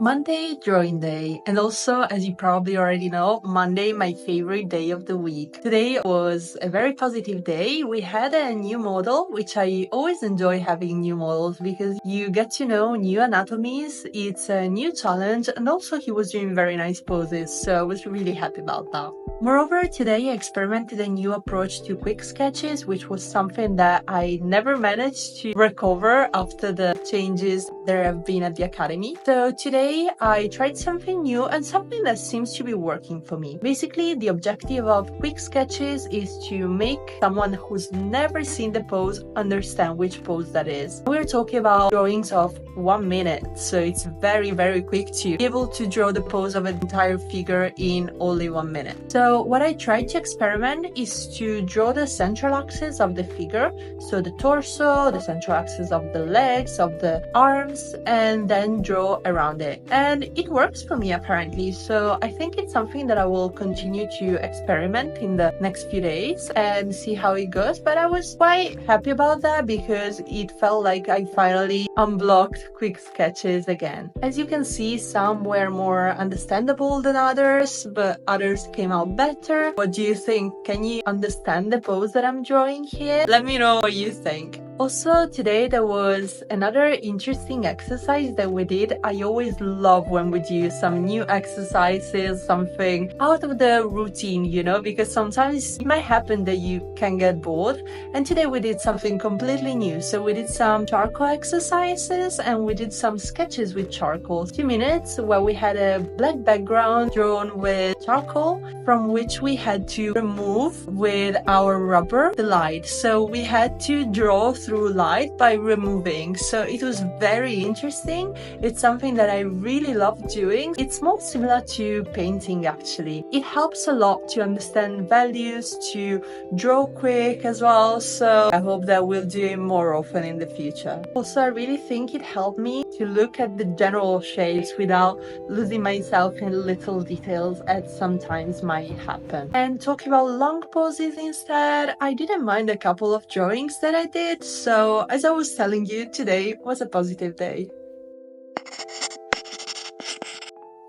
Monday, drawing day, and also, as you probably already know, Monday, my favorite day of the week. Today was a very positive day. We had a new model, which I always enjoy having new models because you get to know new anatomies, it's a new challenge, and also he was doing very nice poses, so I was really happy about that. Moreover, today I experimented a new approach to quick sketches, which was something that I never managed to recover after the changes there have been at the academy. So today I tried something new and something that seems to be working for me. Basically, the objective of quick sketches is to make someone who's never seen the pose understand which pose that is. We're talking about drawings of 1 minute, so it's very, very quick to be able to draw the pose of an entire figure in only 1 minute. So what I tried to experiment is to draw the central axis of the figure, so the torso, the central axis of the legs, of the arms, and then draw around it. And it works for me apparently, so I think it's something that I will continue to experiment in the next few days and see how it goes. But I was quite happy about that because it felt like I finally unblocked quick sketches again. As you can see, some were more understandable than others, but others came out better. What do you think? Can you understand the pose that I'm drawing here? Let me know what you think. Also, today there was another interesting exercise that we did. I always love when we do some new exercises, something out of the routine, you know, because sometimes it might happen that you can get bored. And today we did something completely new. So we did some charcoal exercises and we did some sketches with charcoal. 2 minutes where we had a black background drawn with charcoal from which we had to remove with our rubber the light. So we had to draw through light by removing. So it was very interesting. It's something that I really love doing. It's more similar to painting actually. It helps a lot to understand values, to draw quick as well. So I hope that we'll do it more often in the future. Also, I really think it helped me to look at the general shapes without losing myself in little details as sometimes might happen. And talking about long poses instead, I didn't mind a couple of drawings that I did. So, as I was telling you, today was a positive day.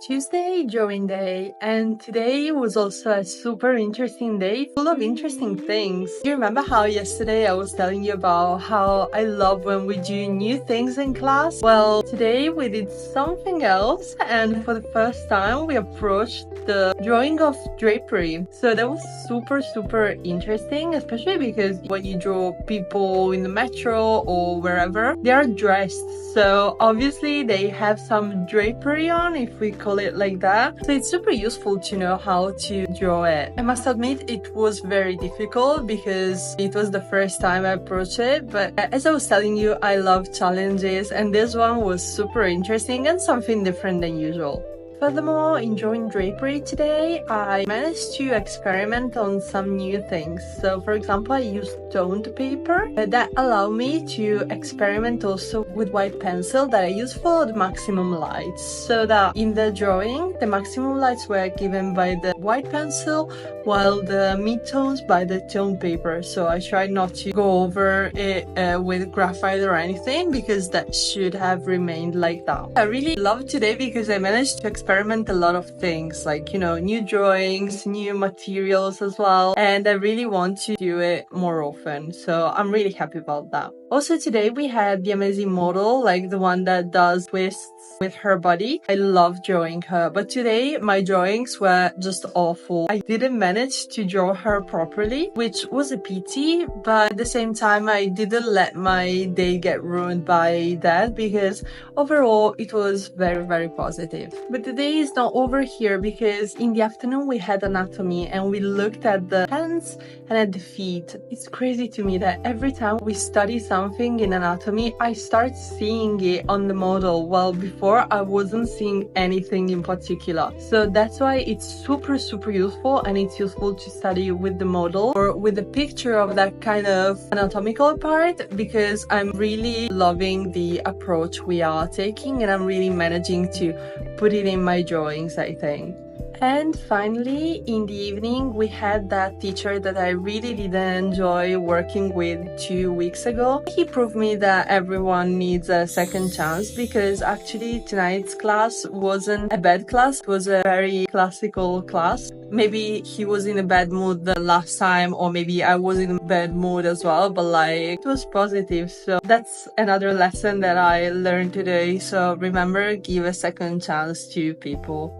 Tuesday, drawing day, and today was also a super interesting day, full of interesting things. Do you remember how yesterday I was telling you about how I love when we do new things in class? Well, today we did something else, and for the first time we approached the drawing of drapery. So that was super interesting, especially because when you draw people in the metro or wherever, they are dressed. So obviously they have some drapery on, if we call it like that. So it's super useful to know how to draw it. I must admit it was very difficult because it was the first time I approached it, but as I was telling you, I love challenges and this one was super interesting and something different than usual. Furthermore, in drawing drapery today, I managed to experiment on some new things. So, for example, I used toned paper that allowed me to experiment also with white pencil that I use for the maximum lights. So that in the drawing, the maximum lights were given by the white pencil, while the midtones by the toned paper. So I tried not to go over it with graphite or anything because that should have remained like that. I really loved today because I managed to experiment a lot of things, like, you know, new drawings, new materials as well, and I really want to do it more often, so I'm really happy about that. Also today we had the amazing model, like the one that does twists with her body. I love drawing her, but today my drawings were just awful. I didn't manage to draw her properly, which was a pity, but at the same time I didn't let my day get ruined by that because overall it was very positive. But the day is not over here because in the afternoon we had anatomy and we looked at the hands and at the feet. It's crazy to me that every time we study something in anatomy, I start seeing it on the model, while before I wasn't seeing anything in particular. So that's why it's super useful, and it's useful to study with the model or with a picture of that kind of anatomical part, because I'm really loving the approach we are taking and I'm really managing to put it in my drawings, I think. And finally, in the evening, we had that teacher that I really didn't enjoy working with 2 weeks ago. He proved me that everyone needs a second chance, because actually tonight's class wasn't a bad class. It was a very classical class. Maybe he was in a bad mood the last time, or maybe I was in a bad mood as well, but like, it was positive. So that's another lesson that I learned today. So remember, give a second chance to people.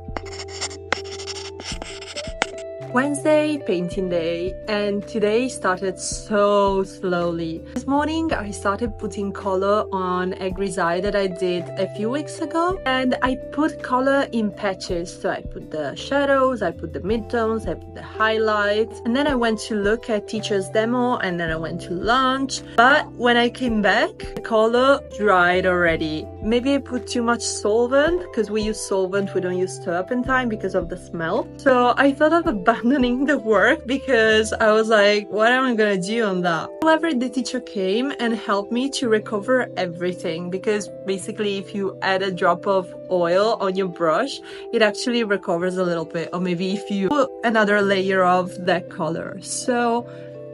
Wednesday, painting day, and today started so slowly. This morning I started putting color on a grisaille that I did a few weeks ago, and I put color in patches. So I put the shadows, I put the midtones, I put the highlights, and then I went to look at teacher's demo, and then I went to lunch. But when I came back, the color dried already. Maybe I put too much solvent, because we use solvent, we don't use turpentine because of the smell. So I thought of abandoning the work, because I was like, what am I gonna do on that? However, the teacher came and helped me to recover everything, because basically if you add a drop of oil on your brush, it actually recovers a little bit, or maybe if you put another layer of that color. So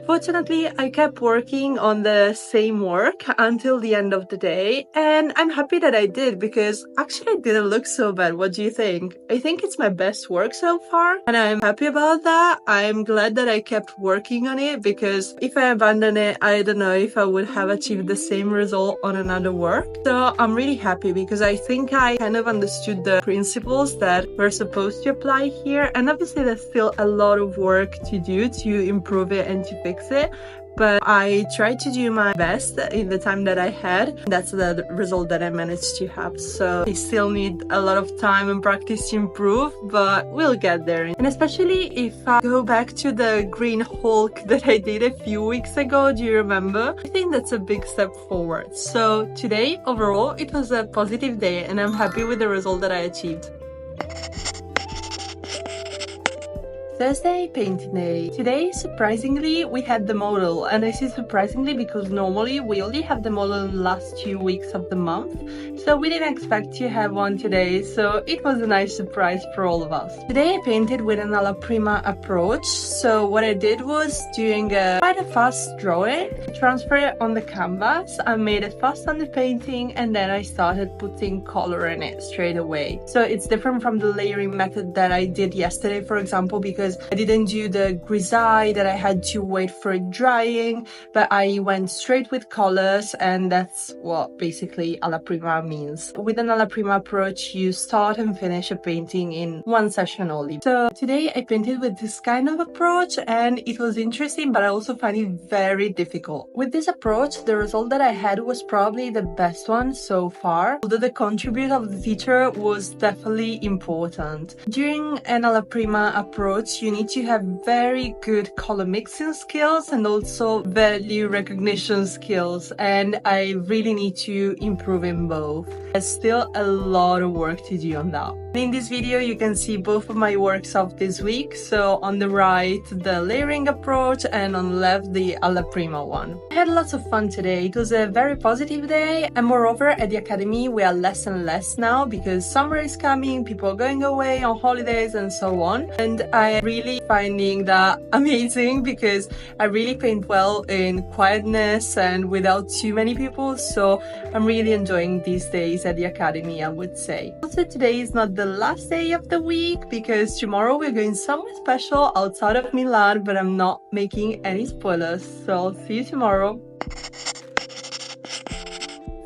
fortunately, I kept working on the same work until the end of the day, and I'm happy that I did, because actually it didn't look so bad. What do you think? I think it's my best work so far, and I'm happy about that. I'm glad that I kept working on it, because if I abandoned it, I don't know if I would have achieved the same result on another work. So I'm really happy, because I think I kind of understood the principles that we're supposed to apply here, and obviously there's still a lot of work to do to improve it and to fix it, but I tried to do my best in the time that I had. That's the result that I managed to have. So I still need a lot of time and practice to improve, but we'll get there. And especially if I go back to the green Hulk that I did a few weeks ago, do you remember? I think that's a big step forward. So today, overall, it was a positive day, and I'm happy with the result that I achieved. Thursday, painting day. Today, surprisingly, we had the model, and I say surprisingly because normally we only have the model in the last 2 weeks of the month, so we didn't expect to have one today, so it was a nice surprise for all of us. Today I painted with an alla prima approach, so what I did was doing quite a fast drawing, transfer it on the canvas, I made it fast on the painting, and then I started putting color in it straight away. So it's different from the layering method that I did yesterday, for example, because I didn't do the grisaille that I had to wait for it drying, but I went straight with colors, and that's what basically alla prima means. With an alla prima approach, you start and finish a painting in one session only. So today I painted with this kind of approach, and it was interesting, but I also find it very difficult. With this approach, the result that I had was probably the best one so far, although the contribution of the teacher was definitely important. During an alla prima approach, you need to have very good color mixing skills and also value recognition skills, and I really need to improve in both. There's still a lot of work to do on that. In this video you can see both of my works of this week, so on the right the layering approach and on the left the alla prima one. I had lots of fun today. It was a very positive day, and moreover at the academy we are less and less now because summer is coming, people are going away on holidays and so on, and I really finding that amazing because I really paint well in quietness and without too many people, so I'm really enjoying these days at the academy, I would say. Also, today is not the last day of the week because tomorrow we're going somewhere special outside of Milan, but I'm not making any spoilers, so I'll see you tomorrow.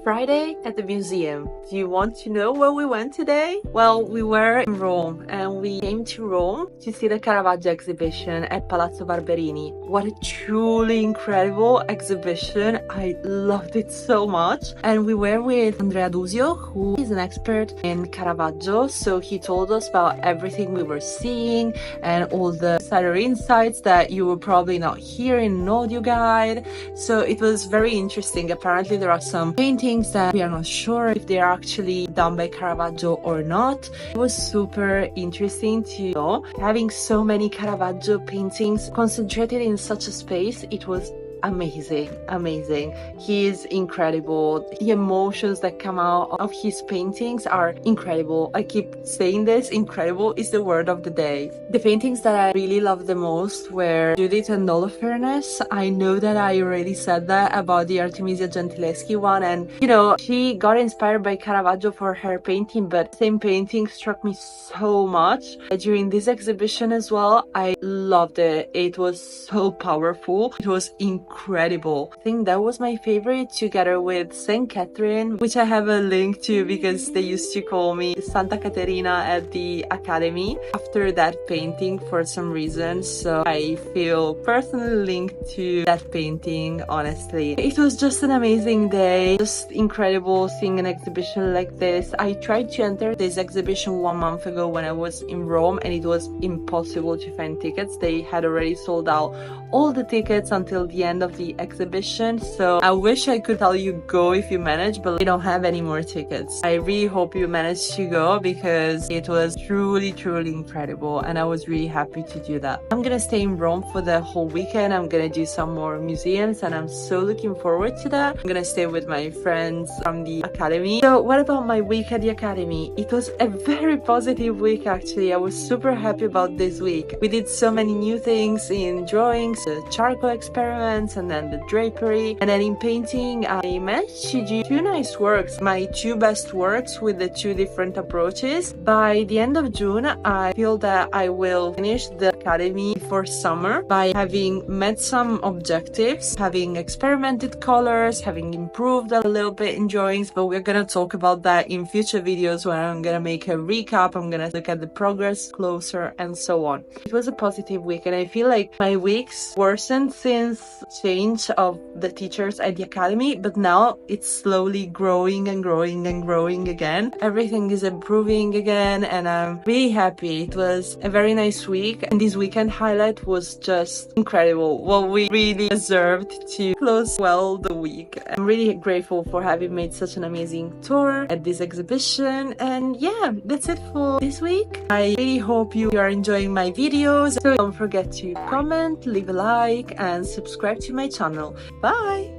Friday at the museum. Do you want to know where we went today? Well, we were in Rome and we came to Rome to see the Caravaggio exhibition at Palazzo Barberini. What a truly incredible exhibition. I loved it so much. And we were with Andrea Dusio, who is an expert in Caravaggio. So he told us about everything we were seeing and all the insider insights that you will probably not hear in an audio guide. So it was very interesting. Apparently there are some paintings that we are not sure if they are actually done by Caravaggio or not. It was super interesting to know. Having so many Caravaggio paintings concentrated in such a space, it was amazing. He is incredible. The emotions that come out of his paintings are incredible. I keep saying this, incredible is the word of the day. The paintings that I really loved the most were Judith and Holofernes. I know that I already said that about the Artemisia Gentileschi one, and you know, she got inspired by Caravaggio for her painting, but same painting struck me so much during this exhibition as well. I loved it. It was so powerful. It was incredible. I think that was my favorite, together with St. Catherine, which I have a link to because they used to call me Santa Caterina at the academy after that painting for some reason. So I feel personally linked to that painting, honestly. It was just an amazing day, just incredible seeing an exhibition like this. I tried to enter this exhibition 1 month ago when I was in Rome, and it was impossible to find tickets. They had already sold out all the tickets until the end of the exhibition. So I wish I could tell you go if you manage, but we don't have any more tickets. I really hope you managed to go because it was truly incredible, and I was really happy to do that. I'm gonna stay in Rome for the whole weekend. I'm gonna do some more museums, and I'm so looking forward to that. I'm gonna stay with my friends from the academy. So what about my week at the academy? It was a very positive week, actually. I was super happy about this week. We did so many new things in drawings, the charcoal experiments, and then the drapery. And then in painting, I managed to do 2 nice works, my 2 best works with the 2 different approaches. By the end of June, I feel that I will finish the academy for summer by having met some objectives, having experimented colors, having improved a little bit in drawings, but we're gonna talk about that in future videos where I'm gonna make a recap, I'm gonna look at the progress closer, and so on. It was a positive week, and I feel like my weeks worsened since change of the teachers at the academy, but now it's slowly growing again. Everything is improving again, and I'm really happy. It was a very nice week, and this weekend highlight was just incredible. Well, we really deserved to close well the week. I'm really grateful for having made such an amazing tour at this exhibition, and yeah, that's it for this week. I really hope you are enjoying my videos, so don't forget to comment, leave a like, and subscribe to my channel. Bye!